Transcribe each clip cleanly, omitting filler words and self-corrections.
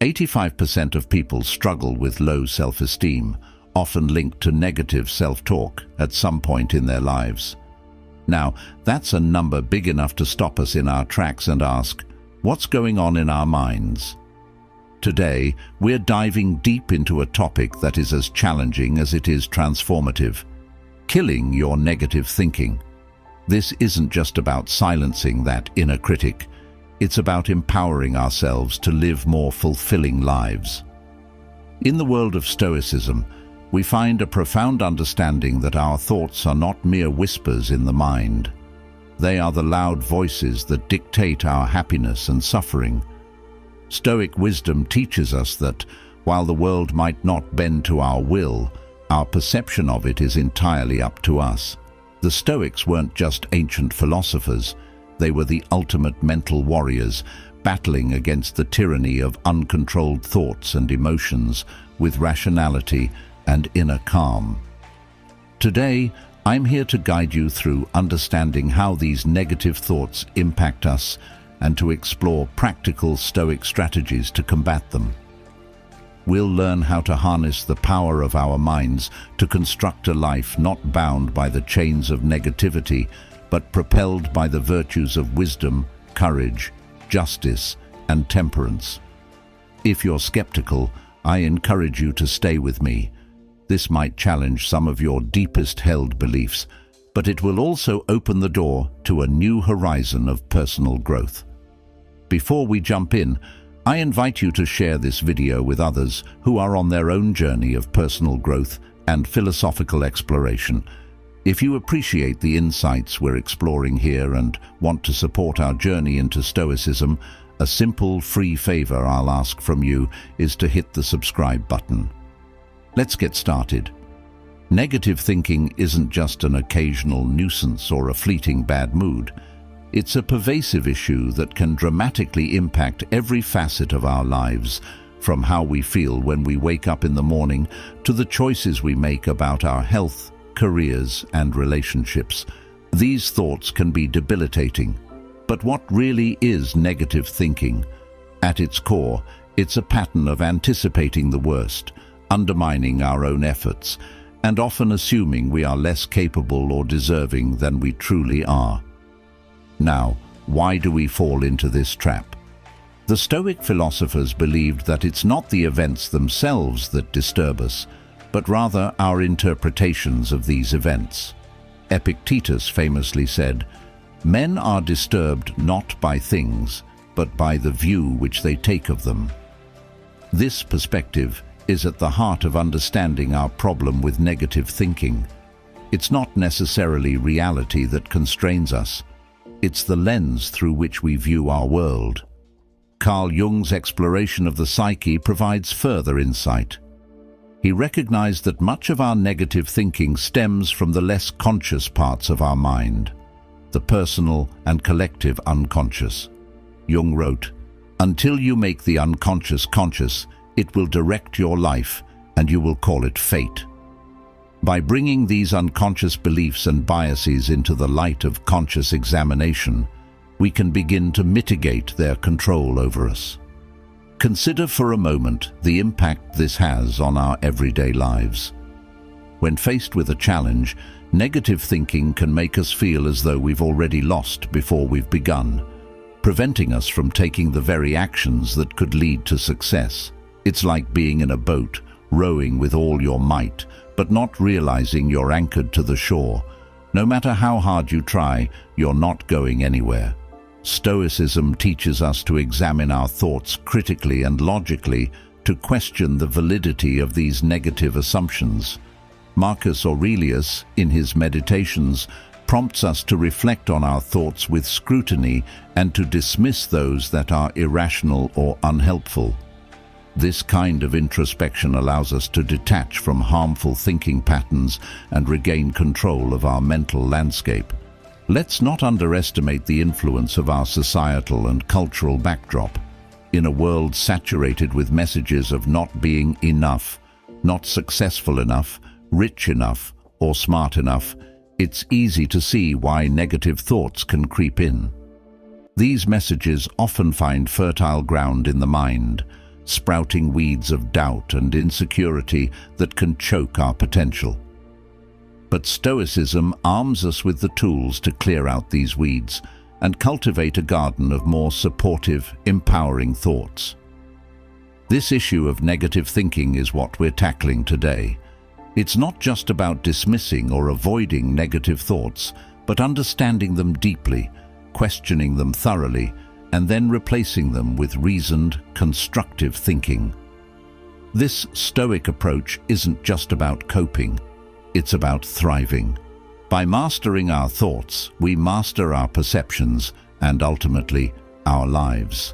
85% of people struggle with low self-esteem, often linked to negative self-talk at some point in their lives. Now, that's a number big enough to stop us in our tracks and ask, what's going on in our minds? Today, we're diving deep into a topic that is as challenging as it is transformative: killing your negative thinking. This isn't just about silencing that inner critic. It's about empowering ourselves to live more fulfilling lives. In the world of Stoicism, we find a profound understanding that our thoughts are not mere whispers in the mind. They are the loud voices that dictate our happiness and suffering. Stoic wisdom teaches us that, while the world might not bend to our will, our perception of it is entirely up to us. The Stoics weren't just ancient philosophers. They were the ultimate mental warriors, battling against the tyranny of uncontrolled thoughts and emotions with rationality and inner calm. Today, I'm here to guide you through understanding how these negative thoughts impact us and to explore practical Stoic strategies to combat them. We'll learn how to harness the power of our minds to construct a life not bound by the chains of negativity, but propelled by the virtues of wisdom, courage, justice, and temperance. If you're skeptical, I encourage you to stay with me. This might challenge some of your deepest held beliefs, but it will also open the door to a new horizon of personal growth. Before we jump in, I invite you to share this video with others who are on their own journey of personal growth and philosophical exploration. If you appreciate the insights we're exploring here and want to support our journey into Stoicism, a simple, free favor I'll ask from you is to hit the subscribe button. Let's get started. Negative thinking isn't just an occasional nuisance or a fleeting bad mood. It's a pervasive issue that can dramatically impact every facet of our lives, from how we feel when we wake up in the morning to the choices we make about our health, careers, and relationships. These thoughts can be debilitating. But what really is negative thinking? At its core, it's a pattern of anticipating the worst, undermining our own efforts, and often assuming we are less capable or deserving than we truly are. Now, why do we fall into this trap? The Stoic philosophers believed that it's not the events themselves that disturb us, but rather our interpretations of these events. Epictetus famously said, "Men are disturbed not by things, but by the view which they take of them." This perspective is at the heart of understanding our problem with negative thinking. It's not necessarily reality that constrains us. It's the lens through which we view our world. Carl Jung's exploration of the psyche provides further insight. He recognized that much of our negative thinking stems from the less conscious parts of our mind, the personal and collective unconscious. Jung wrote, "Until you make the unconscious conscious, it will direct your life, and you will call it fate." By bringing these unconscious beliefs and biases into the light of conscious examination, we can begin to mitigate their control over us. Consider for a moment the impact this has on our everyday lives. When faced with a challenge, negative thinking can make us feel as though we've already lost before we've begun, preventing us from taking the very actions that could lead to success. It's like being in a boat, rowing with all your might, but not realizing you're anchored to the shore. No matter how hard you try, you're not going anywhere. Stoicism teaches us to examine our thoughts critically and logically, to question the validity of these negative assumptions. Marcus Aurelius, in his Meditations, prompts us to reflect on our thoughts with scrutiny and to dismiss those that are irrational or unhelpful. This kind of introspection allows us to detach from harmful thinking patterns and regain control of our mental landscape. Let's not underestimate the influence of our societal and cultural backdrop. In a world saturated with messages of not being enough, not successful enough, rich enough, or smart enough, it's easy to see why negative thoughts can creep in. These messages often find fertile ground in the mind, sprouting weeds of doubt and insecurity that can choke our potential. But Stoicism arms us with the tools to clear out these weeds and cultivate a garden of more supportive, empowering thoughts. This issue of negative thinking is what we're tackling today. It's not just about dismissing or avoiding negative thoughts, but understanding them deeply, questioning them thoroughly, and then replacing them with reasoned, constructive thinking. This Stoic approach isn't just about coping, it's about thriving. By mastering our thoughts, we master our perceptions and ultimately our lives.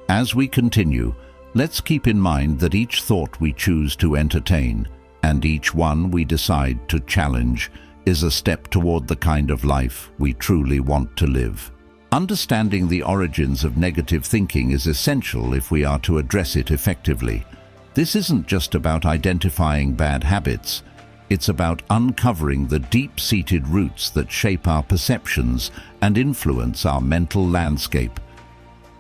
As we continue, let's keep in mind that each thought we choose to entertain and each one we decide to challenge is a step toward the kind of life we truly want to live. Understanding the origins of negative thinking is essential if we are to address it effectively. This isn't just about identifying bad habits. It's about uncovering the deep-seated roots that shape our perceptions and influence our mental landscape.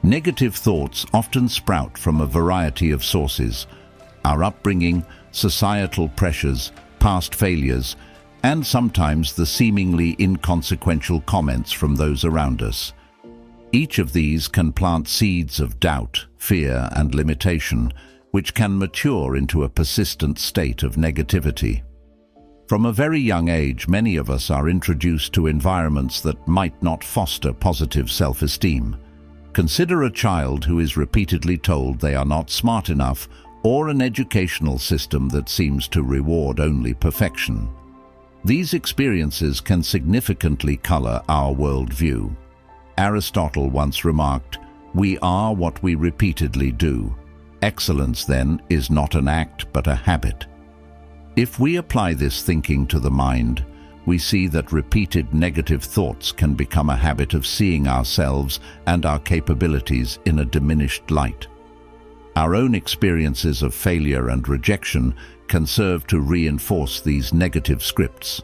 Negative thoughts often sprout from a variety of sources: our upbringing, societal pressures, past failures, and sometimes the seemingly inconsequential comments from those around us. Each of these can plant seeds of doubt, fear, and limitation, which can mature into a persistent state of negativity. From a very young age, many of us are introduced to environments that might not foster positive self-esteem. Consider a child who is repeatedly told they are not smart enough, or an educational system that seems to reward only perfection. These experiences can significantly color our worldview. Aristotle once remarked, "We are what we repeatedly do." Excellence, then, is not an act but a habit. If we apply this thinking to the mind, we see that repeated negative thoughts can become a habit of seeing ourselves and our capabilities in a diminished light. Our own experiences of failure and rejection can serve to reinforce these negative scripts.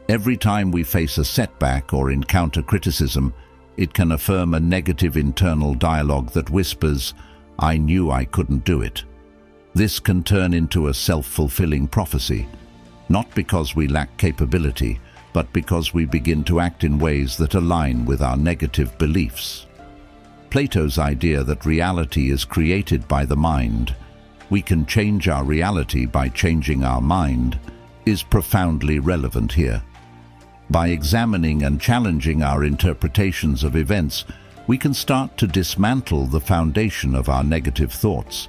Every time we face a setback or encounter criticism, it can affirm a negative internal dialogue that whispers, "I knew I couldn't do it." This can turn into a self-fulfilling prophecy, not because we lack capability, but because we begin to act in ways that align with our negative beliefs. Plato's idea that reality is created by the mind, we can change our reality by changing our mind, is profoundly relevant here. By examining and challenging our interpretations of events, we can start to dismantle the foundation of our negative thoughts.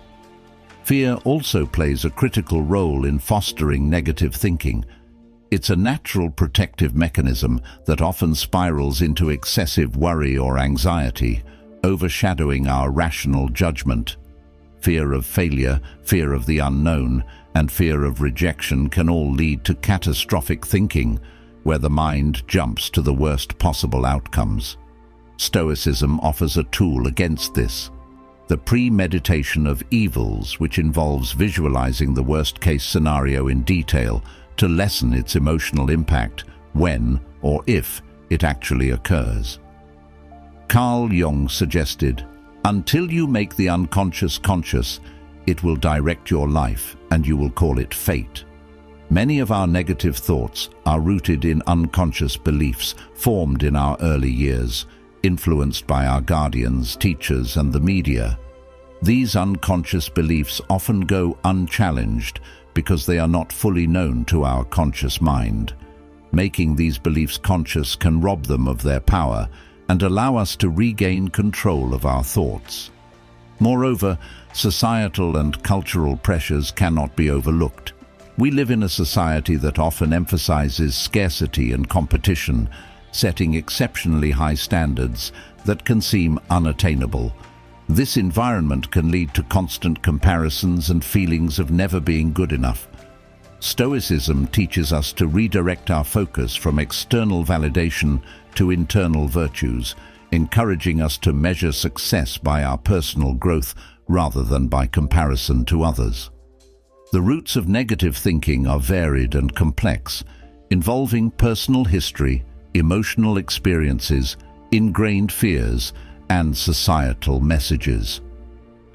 Fear also plays a critical role in fostering negative thinking. It's a natural protective mechanism that often spirals into excessive worry or anxiety, overshadowing our rational judgment. Fear of failure, fear of the unknown, and fear of rejection can all lead to catastrophic thinking, where the mind jumps to the worst possible outcomes. Stoicism offers a tool against this: the premeditation of evils, which involves visualizing the worst-case scenario in detail to lessen its emotional impact when or if it actually occurs. Carl Jung suggested, "Until you make the unconscious conscious, it will direct your life and you will call it fate." Many of our negative thoughts are rooted in unconscious beliefs formed in our early years, influenced by our guardians, teachers, and the media. These unconscious beliefs often go unchallenged because they are not fully known to our conscious mind. Making these beliefs conscious can rob them of their power and allow us to regain control of our thoughts. Moreover, societal and cultural pressures cannot be overlooked. We live in a society that often emphasizes scarcity and competition, setting exceptionally high standards that can seem unattainable. This environment can lead to constant comparisons and feelings of never being good enough. Stoicism teaches us to redirect our focus from external validation to internal virtues, encouraging us to measure success by our personal growth rather than by comparison to others. The roots of negative thinking are varied and complex, involving personal history, emotional experiences, ingrained fears, and societal messages.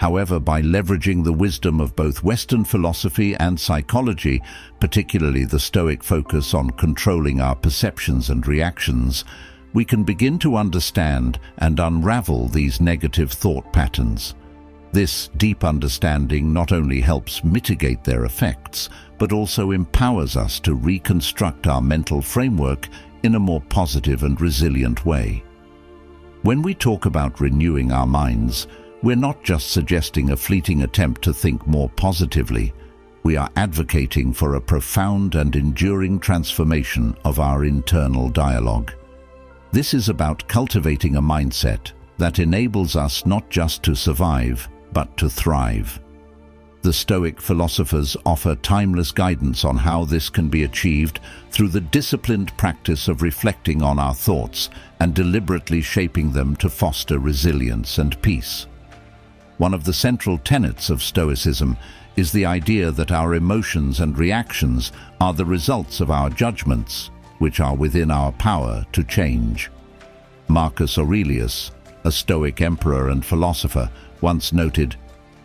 However, by leveraging the wisdom of both Western philosophy and psychology, particularly the Stoic focus on controlling our perceptions and reactions, we can begin to understand and unravel these negative thought patterns. This deep understanding not only helps mitigate their effects, but also empowers us to reconstruct our mental framework in a more positive and resilient way. When we talk about renewing our minds, we're not just suggesting a fleeting attempt to think more positively. We are advocating for a profound and enduring transformation of our internal dialogue. This is about cultivating a mindset that enables us not just to survive, but to thrive. The Stoic philosophers offer timeless guidance on how this can be achieved through the disciplined practice of reflecting on our thoughts and deliberately shaping them to foster resilience and peace. One of the central tenets of Stoicism is the idea that our emotions and reactions are the results of our judgments, which are within our power to change. Marcus Aurelius, a Stoic emperor and philosopher, once noted,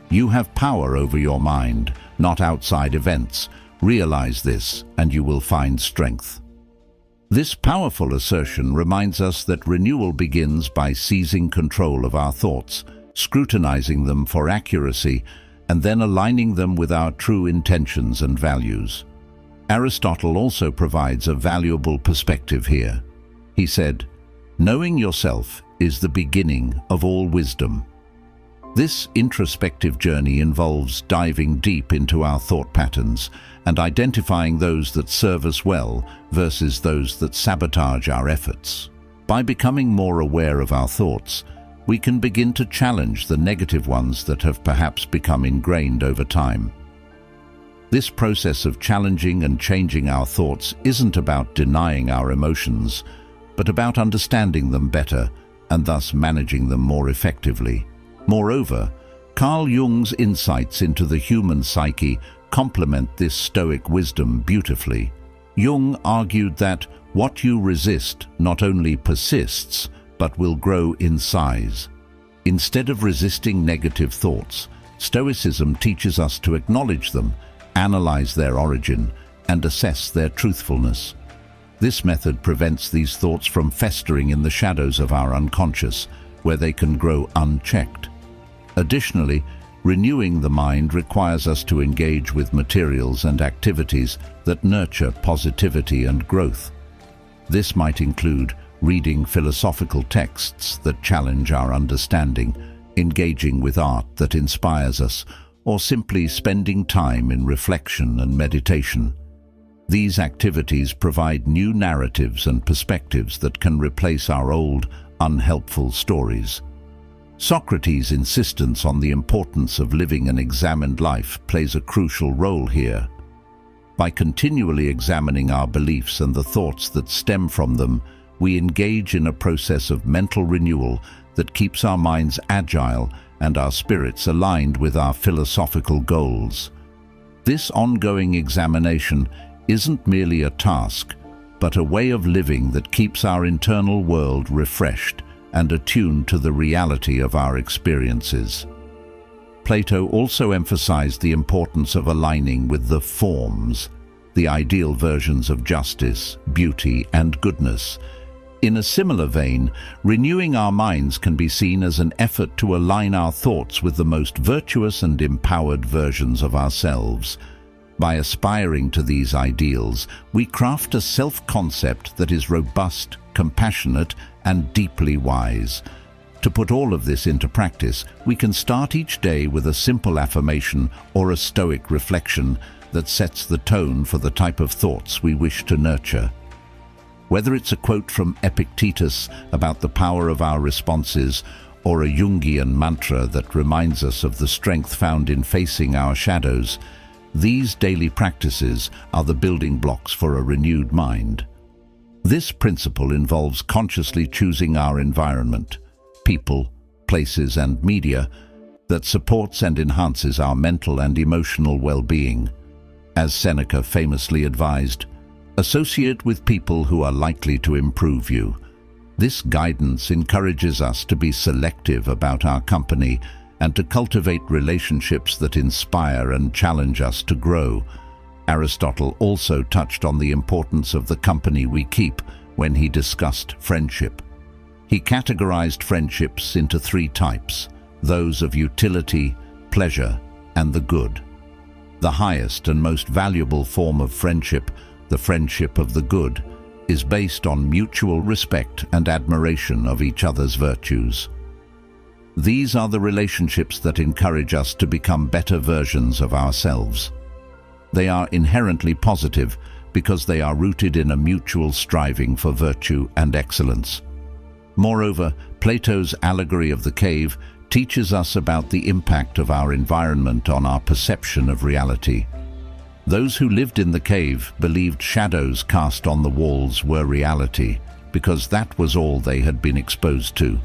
"You have power over your mind, not outside events. Realize this, and you will find strength." This powerful assertion reminds us that renewal begins by seizing control of our thoughts, scrutinizing them for accuracy, and then aligning them with our true intentions and values. Aristotle also provides a valuable perspective here. He said, "Knowing yourself is the beginning of all wisdom." This introspective journey involves diving deep into our thought patterns and identifying those that serve us well versus those that sabotage our efforts. By becoming more aware of our thoughts, we can begin to challenge the negative ones that have perhaps become ingrained over time. This process of challenging and changing our thoughts isn't about denying our emotions, but about understanding them better and thus managing them more effectively. Moreover, Carl Jung's insights into the human psyche complement this Stoic wisdom beautifully. Jung argued that what you resist not only persists, but will grow in size. Instead of resisting negative thoughts, Stoicism teaches us to acknowledge them, analyze their origin, and assess their truthfulness. This method prevents these thoughts from festering in the shadows of our unconscious, where they can grow unchecked. Additionally, renewing the mind requires us to engage with materials and activities that nurture positivity and growth. This might include reading philosophical texts that challenge our understanding, engaging with art that inspires us, or simply spending time in reflection and meditation. These activities provide new narratives and perspectives that can replace our old, unhelpful stories. Socrates' insistence on the importance of living an examined life plays a crucial role here. By continually examining our beliefs and the thoughts that stem from them, we engage in a process of mental renewal that keeps our minds agile and our spirits aligned with our philosophical goals. This ongoing examination isn't merely a task, but a way of living that keeps our internal world refreshed and attuned to the reality of our experiences. Plato also emphasized the importance of aligning with the forms, the ideal versions of justice, beauty, and goodness. In a similar vein, renewing our minds can be seen as an effort to align our thoughts with the most virtuous and empowered versions of ourselves. By aspiring to these ideals, we craft a self-concept that is robust, compassionate, and deeply wise. To put all of this into practice, we can start each day with a simple affirmation or a Stoic reflection that sets the tone for the type of thoughts we wish to nurture. Whether it's a quote from Epictetus about the power of our responses, or a Jungian mantra that reminds us of the strength found in facing our shadows, these daily practices are the building blocks for a renewed mind. This principle involves consciously choosing our environment, people, places, and media that supports and enhances our mental and emotional well-being. As Seneca famously advised, associate with people who are likely to improve you. This guidance encourages us to be selective about our company and to cultivate relationships that inspire and challenge us to grow. Aristotle also touched on the importance of the company we keep when he discussed friendship. He categorized friendships into three types: those of utility, pleasure, and the good. The highest and most valuable form of friendship, the friendship of the good, is based on mutual respect and admiration of each other's virtues. These are the relationships that encourage us to become better versions of ourselves. They are inherently positive because they are rooted in a mutual striving for virtue and excellence. Moreover, Plato's allegory of the cave teaches us about the impact of our environment on our perception of reality. Those who lived in the cave believed shadows cast on the walls were reality, because that was all they had been exposed to.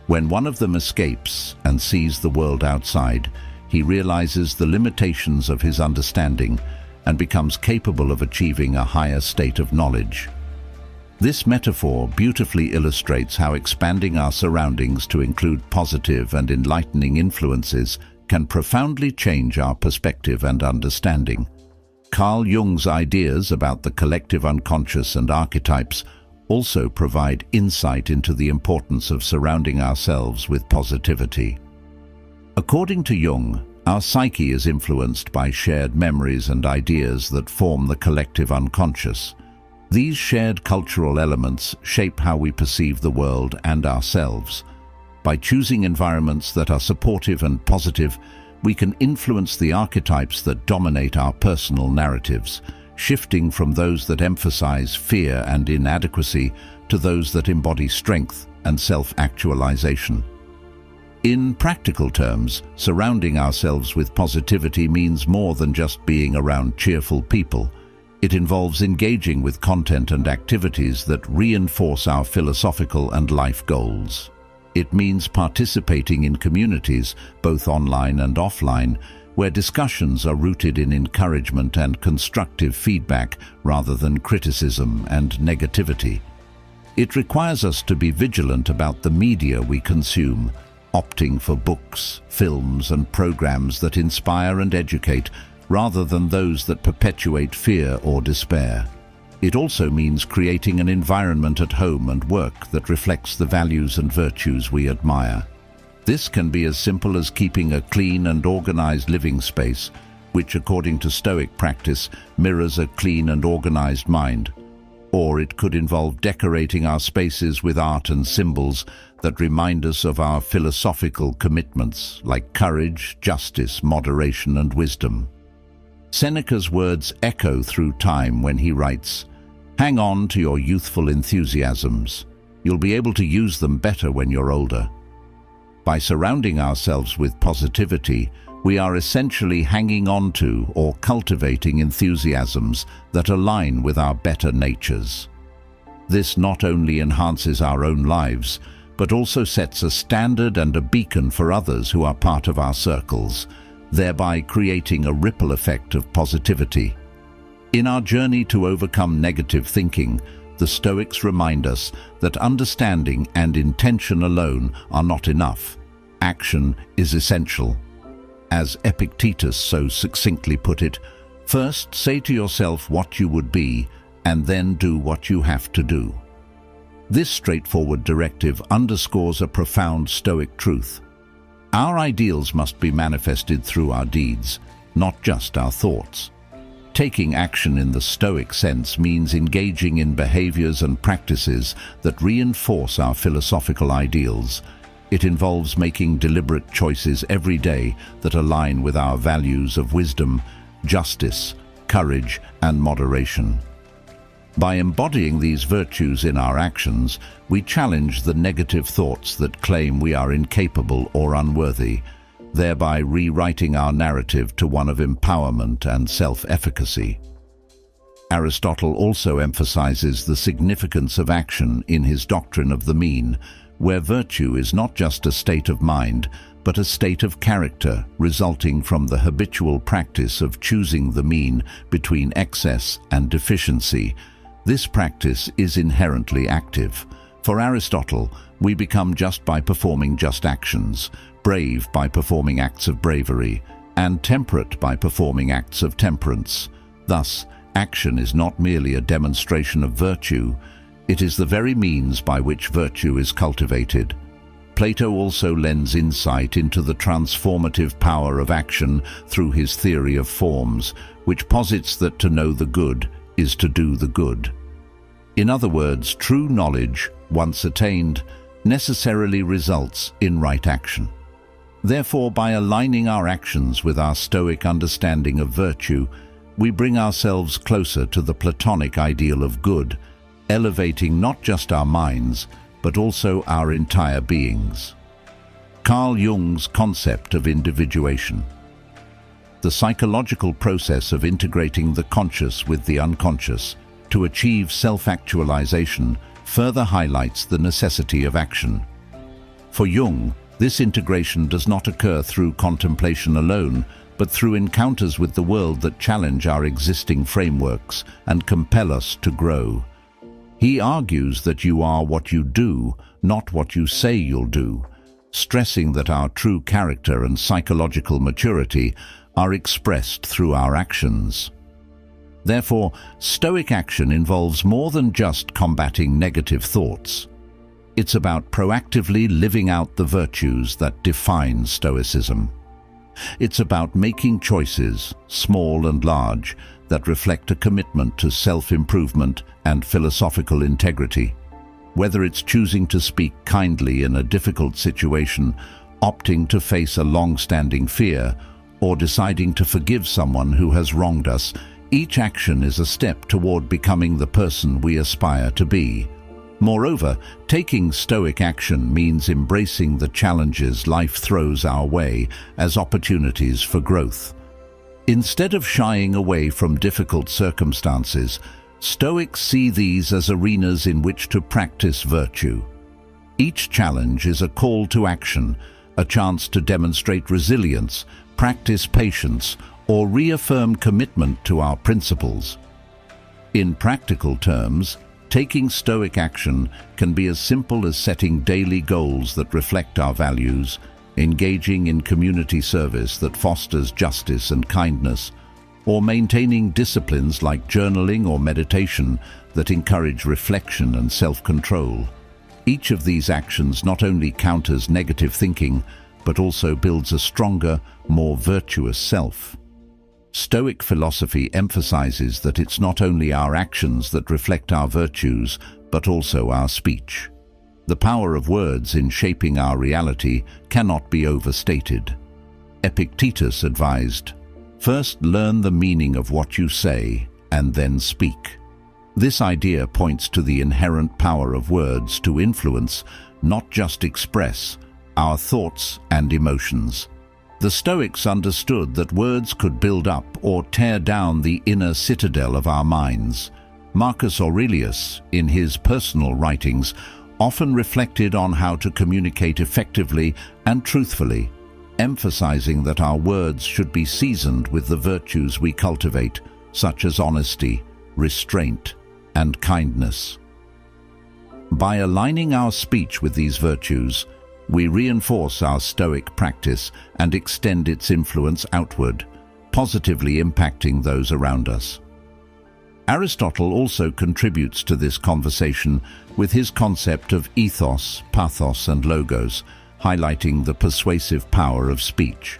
When one of them escapes and sees the world outside, he realizes the limitations of his understanding and becomes capable of achieving a higher state of knowledge. This metaphor beautifully illustrates how expanding our surroundings to include positive and enlightening influences can profoundly change our perspective and understanding. Carl Jung's ideas about the collective unconscious and archetypes also provide insight into the importance of surrounding ourselves with positivity. According to Jung, our psyche is influenced by shared memories and ideas that form the collective unconscious. These shared cultural elements shape how we perceive the world and ourselves. By choosing environments that are supportive and positive, we can influence the archetypes that dominate our personal narratives, shifting from those that emphasize fear and inadequacy to those that embody strength and self-actualization. In practical terms, surrounding ourselves with positivity means more than just being around cheerful people. It involves engaging with content and activities that reinforce our philosophical and life goals. It means participating in communities, both online and offline, where discussions are rooted in encouragement and constructive feedback rather than criticism and negativity. It requires us to be vigilant about the media we consume, opting for books, films, and programs that inspire and educate rather than those that perpetuate fear or despair. It also means creating an environment at home and work that reflects the values and virtues we admire. This can be as simple as keeping a clean and organized living space, which, according to Stoic practice, mirrors a clean and organized mind. Or it could involve decorating our spaces with art and symbols that remind us of our philosophical commitments, like courage, justice, moderation, and wisdom. Seneca's words echo through time when he writes, "Hang on to your youthful enthusiasms. You'll be able to use them better when you're older." By surrounding ourselves with positivity, we are essentially hanging on to or cultivating enthusiasms that align with our better natures. This not only enhances our own lives, but also sets a standard and a beacon for others who are part of our circles, thereby creating a ripple effect of positivity. In our journey to overcome negative thinking, the Stoics remind us that understanding and intention alone are not enough. Action is essential. As Epictetus so succinctly put it, first say to yourself what you would be, and then do what you have to do. This straightforward directive underscores a profound Stoic truth. Our ideals must be manifested through our deeds, not just our thoughts. Taking action in the Stoic sense means engaging in behaviors and practices that reinforce our philosophical ideals. It involves making deliberate choices every day that align with our values of wisdom, justice, courage, and moderation. By embodying these virtues in our actions, we challenge the negative thoughts that claim we are incapable or unworthy, thereby rewriting our narrative to one of empowerment and self-efficacy. Aristotle also emphasizes the significance of action in his doctrine of the mean, where virtue is not just a state of mind, but a state of character resulting from the habitual practice of choosing the mean between excess and deficiency. This practice is inherently active. For Aristotle, we become just by performing just actions, brave by performing acts of bravery, and temperate by performing acts of temperance. Thus, action is not merely a demonstration of virtue, it is the very means by which virtue is cultivated. Plato also lends insight into the transformative power of action through his theory of forms, which posits that to know the good is to do the good. In other words, true knowledge, once attained, necessarily results in right action. Therefore, by aligning our actions with our Stoic understanding of virtue, we bring ourselves closer to the Platonic ideal of good, elevating not just our minds, but also our entire beings. Carl Jung's concept of individuation. The psychological process of integrating the conscious with the unconscious to achieve self-actualization further highlights the necessity of action. For Jung, this integration does not occur through contemplation alone, but through encounters with the world that challenge our existing frameworks and compel us to grow. He argues that you are what you do, not what you say you'll do, stressing that our true character and psychological maturity are expressed through our actions. Therefore, Stoic action involves more than just combating negative thoughts. It's about proactively living out the virtues that define Stoicism. It's about making choices, small and large, that reflect a commitment to self-improvement and philosophical integrity. Whether it's choosing to speak kindly in a difficult situation, opting to face a long-standing fear, or deciding to forgive someone who has wronged us, each action is a step toward becoming the person we aspire to be. Moreover, taking Stoic action means embracing the challenges life throws our way as opportunities for growth. Instead of shying away from difficult circumstances, Stoics see these as arenas in which to practice virtue. Each challenge is a call to action, a chance to demonstrate resilience, practice patience, or reaffirm commitment to our principles. In practical terms, taking Stoic action can be as simple as setting daily goals that reflect our values, engaging in community service that fosters justice and kindness, or maintaining disciplines like journaling or meditation that encourage reflection and self-control. Each of these actions not only counters negative thinking, but also builds a stronger, more virtuous self. Stoic philosophy emphasizes that it's not only our actions that reflect our virtues, but also our speech. The power of words in shaping our reality cannot be overstated. Epictetus advised, "First learn the meaning of what you say, and then speak." This idea points to the inherent power of words to influence, not just express, our thoughts and emotions. The Stoics understood that words could build up or tear down the inner citadel of our minds. Marcus Aurelius, in his personal writings, often reflected on how to communicate effectively and truthfully, emphasizing that our words should be seasoned with the virtues we cultivate, such as honesty, restraint, and kindness. By aligning our speech with these virtues, we reinforce our Stoic practice and extend its influence outward, positively impacting those around us. Aristotle also contributes to this conversation with his concept of ethos, pathos, and logos, highlighting the persuasive power of speech.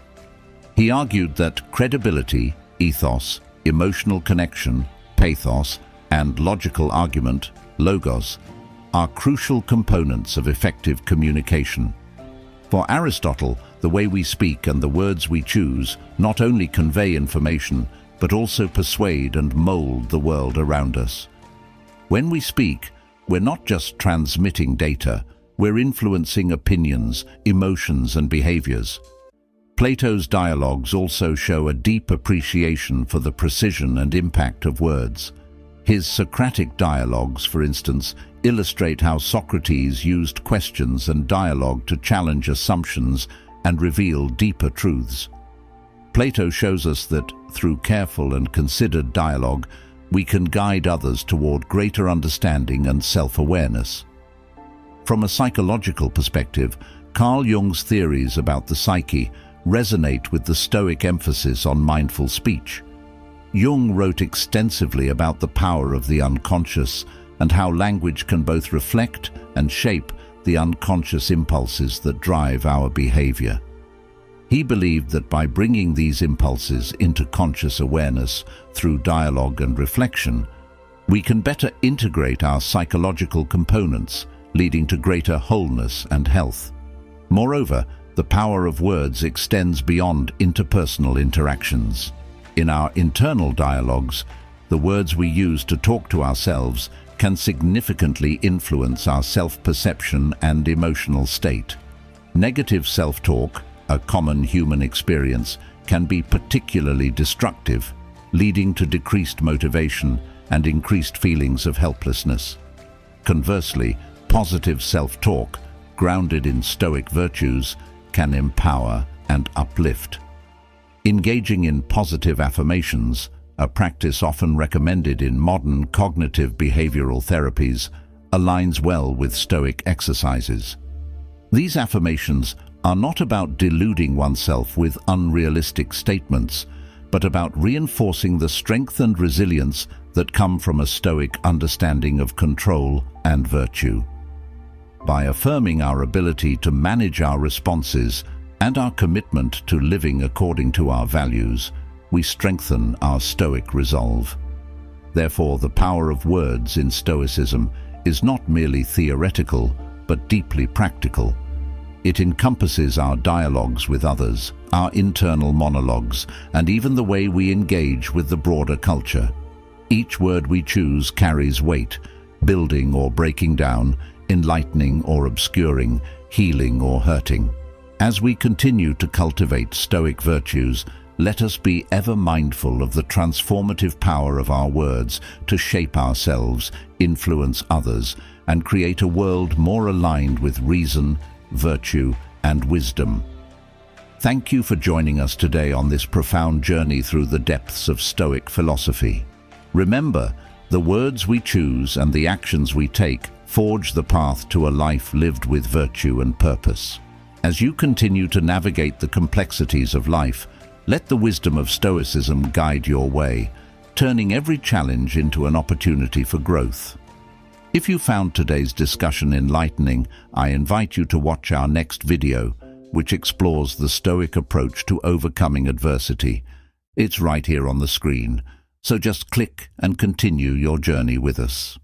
He argued that credibility, ethos, emotional connection, pathos, and logical argument, logos, are crucial components of effective communication. For Aristotle, the way we speak and the words we choose not only convey information, but also persuade and mold the world around us. When we speak, we're not just transmitting data, we're influencing opinions, emotions, and behaviors. Plato's dialogues also show a deep appreciation for the precision and impact of words. His Socratic dialogues, for instance, illustrate how Socrates used questions and dialogue to challenge assumptions and reveal deeper truths. Plato shows us that, through careful and considered dialogue, we can guide others toward greater understanding and self-awareness. From a psychological perspective, Carl Jung's theories about the psyche resonate with the Stoic emphasis on mindful speech. Jung wrote extensively about the power of the unconscious and how language can both reflect and shape the unconscious impulses that drive our behavior. He believed that by bringing these impulses into conscious awareness through dialogue and reflection, we can better integrate our psychological components, leading to greater wholeness and health. Moreover, the power of words extends beyond interpersonal interactions. In our internal dialogues, the words we use to talk to ourselves can significantly influence our self-perception and emotional state. Negative self-talk, a common human experience, can be particularly destructive, leading to decreased motivation and increased feelings of helplessness. Conversely, positive self-talk, grounded in Stoic virtues, can empower and uplift. Engaging in positive affirmations, a practice often recommended in modern cognitive behavioral therapies, aligns well with Stoic exercises. These affirmations are not about deluding oneself with unrealistic statements, but about reinforcing the strength and resilience that come from a Stoic understanding of control and virtue. By affirming our ability to manage our responses and our commitment to living according to our values, we strengthen our Stoic resolve. Therefore, the power of words in Stoicism is not merely theoretical, but deeply practical. It encompasses our dialogues with others, our internal monologues, and even the way we engage with the broader culture. Each word we choose carries weight, building or breaking down, enlightening or obscuring, healing or hurting. As we continue to cultivate Stoic virtues, let us be ever mindful of the transformative power of our words to shape ourselves, influence others, and create a world more aligned with reason, virtue, and wisdom. Thank you for joining us today on this profound journey through the depths of Stoic philosophy. Remember, the words we choose and the actions we take forge the path to a life lived with virtue and purpose. As you continue to navigate the complexities of life, let the wisdom of Stoicism guide your way, turning every challenge into an opportunity for growth. If you found today's discussion enlightening, I invite you to watch our next video, which explores the Stoic approach to overcoming adversity. It's right here on the screen, so just click and continue your journey with us.